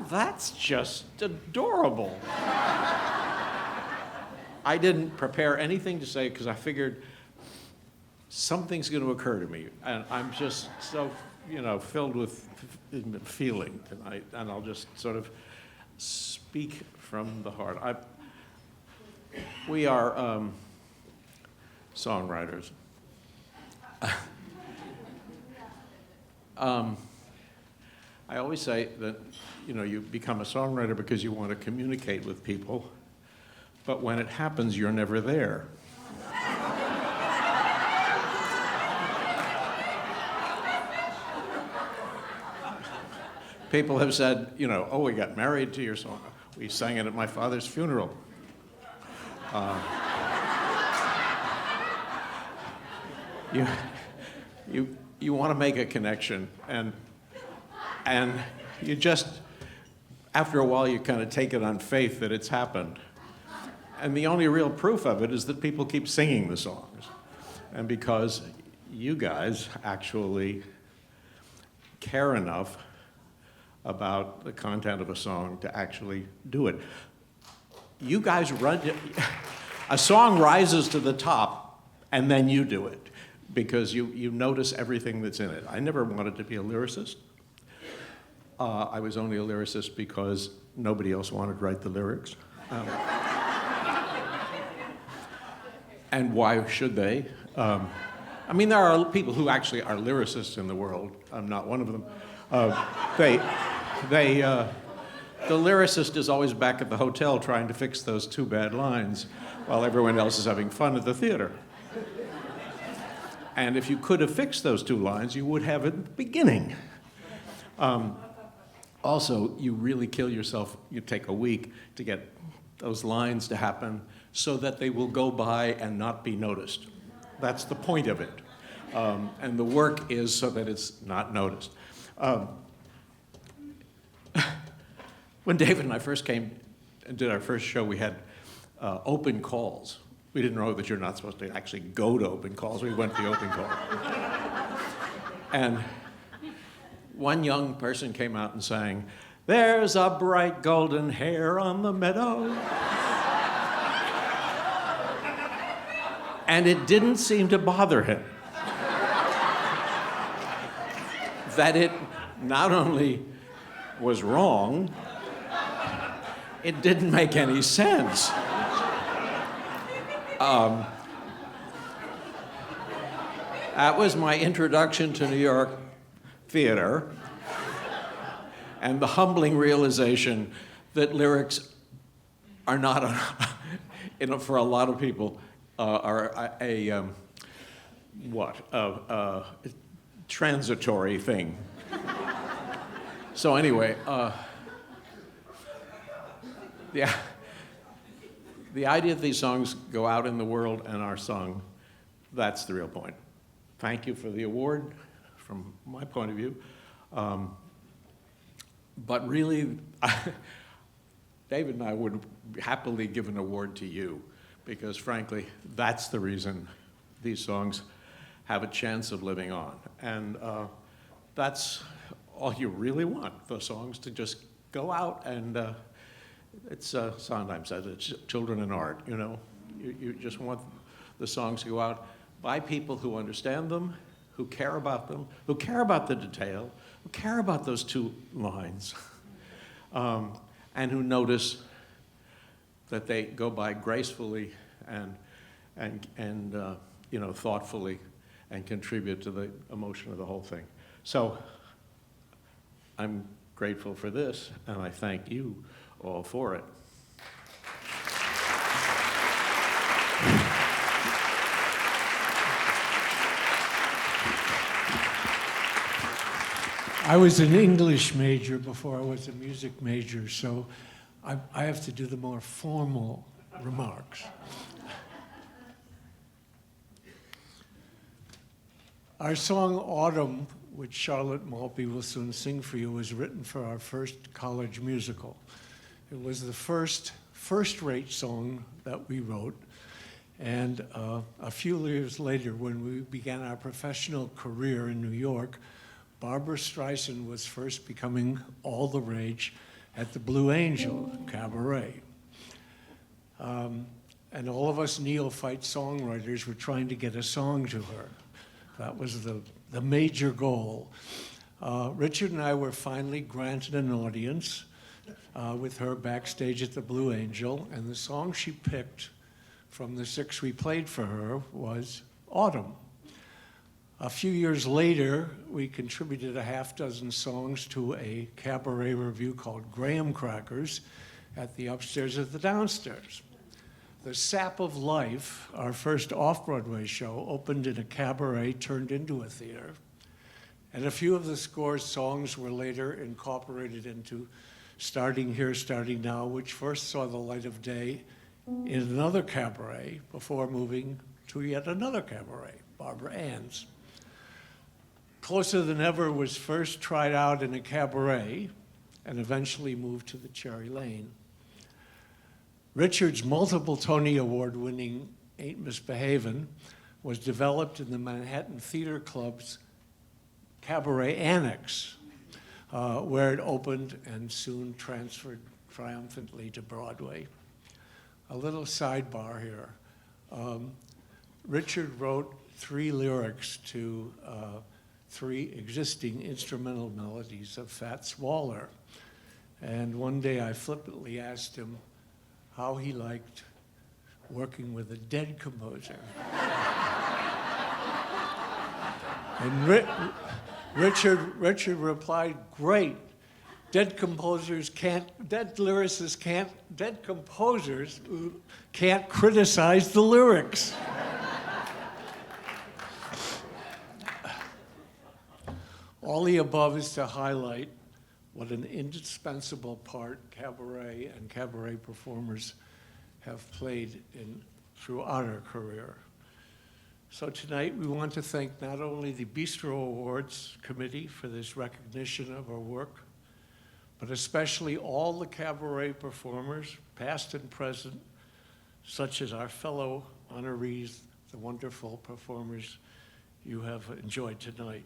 that's just adorable. I didn't prepare anything to say because I figured something's going to occur to me, and I'm just so, filled with feeling tonight, and I'll just sort of speak from the heart. We are songwriters. I always say that, you become a songwriter because you want to communicate with people, but when it happens, you're never there. People have said, oh, we got married to your song. We sang it at my father's funeral. You want to make a connection, and you just, after a while, you kind of take it on faith that it's happened. And the only real proof of it is that people keep singing the songs. And because you guys actually care enough about the content of a song to actually do it. You guys a song rises to the top, and then you do it, because you notice everything that's in it. I never wanted to be a lyricist. I was only a lyricist because nobody else wanted to write the lyrics. And why should they? There are people who actually are lyricists in the world. I'm not one of them. The lyricist is always back at the hotel trying to fix those two bad lines while everyone else is having fun at the theater. And if you could have fixed those two lines, you would have at the beginning. Also, you really kill yourself. You take a week to get those lines to happen so that they will go by and not be noticed. That's the point of it. And the work is so that it's not noticed. When David and I first came and did our first show, we had open calls. We didn't know that you're not supposed to actually go to open calls. We went to the open call. And one young person came out and sang, "There's a bright golden hair on the meadow." And it didn't seem to bother him that it not only was wrong, it didn't make any sense. That was my introduction to New York theater, and the humbling realization that lyrics are not, for a lot of people, are a transitory thing. So anyway, the idea that these songs go out in the world and are sung, that's the real point. Thank you for the award, from my point of view. But really, David and I would happily give an award to you, because frankly, that's the reason these songs have a chance of living on. And that's all you really want, the songs to just go out, and it's Sondheim says it's children in art, You just want the songs to go out by people who understand them, who care about them, who care about the detail, who care about those two lines, and who notice that they go by gracefully and thoughtfully, and contribute to the emotion of the whole thing. So I'm grateful for this, and I thank you all for it. I was an English major before I was a music major, so I have to do the more formal remarks. Our song Autumn, which Charlotte Maltby will soon sing for you, was written for our first college musical. It was the first-rate song that we wrote, and a few years later, when we began our professional career in New York, Barbra Streisand was first becoming all the rage, at the Blue Angel Cabaret. And all of us neophyte songwriters were trying to get a song to her. That was the major goal. Richard and I were finally granted an audience with her backstage at the Blue Angel, and the song she picked from the 6 we played for her was Autumn. A few years later, we contributed a half dozen songs to a cabaret review called Graham Crackers at the upstairs at the downstairs. The Sap of Life, our first off-Broadway show, opened in a cabaret turned into a theater. And a few of the score's songs were later incorporated into Starting Here, Starting Now, which first saw the light of day in another cabaret before moving to yet another cabaret, Barbara Ann's. Closer Than Ever was first tried out in a cabaret and eventually moved to the Cherry Lane. Richard's multiple Tony Award-winning Ain't Misbehavin' was developed in the Manhattan Theater Club's Cabaret Annex, where it opened and soon transferred triumphantly to Broadway. A little sidebar here. Richard wrote 3 lyrics to 3 existing instrumental melodies of Fats Waller. And one day I flippantly asked him how he liked working with a dead composer. And Richard replied, great. Dead composers can't criticize the lyrics. All the above is to highlight what an indispensable part cabaret and cabaret performers have played throughout our career. So tonight we want to thank not only the Bistro Awards Committee for this recognition of our work, but especially all the cabaret performers, past and present, such as our fellow honorees, the wonderful performers you have enjoyed tonight.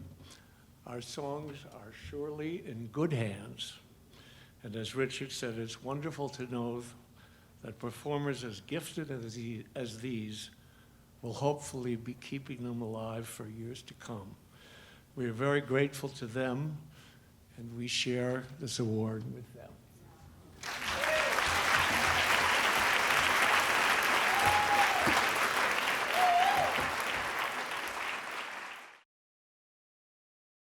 Our songs are surely in good hands. And as Richard said, it's wonderful to know that performers as gifted as these will hopefully be keeping them alive for years to come. We are very grateful to them, and we share this award with them.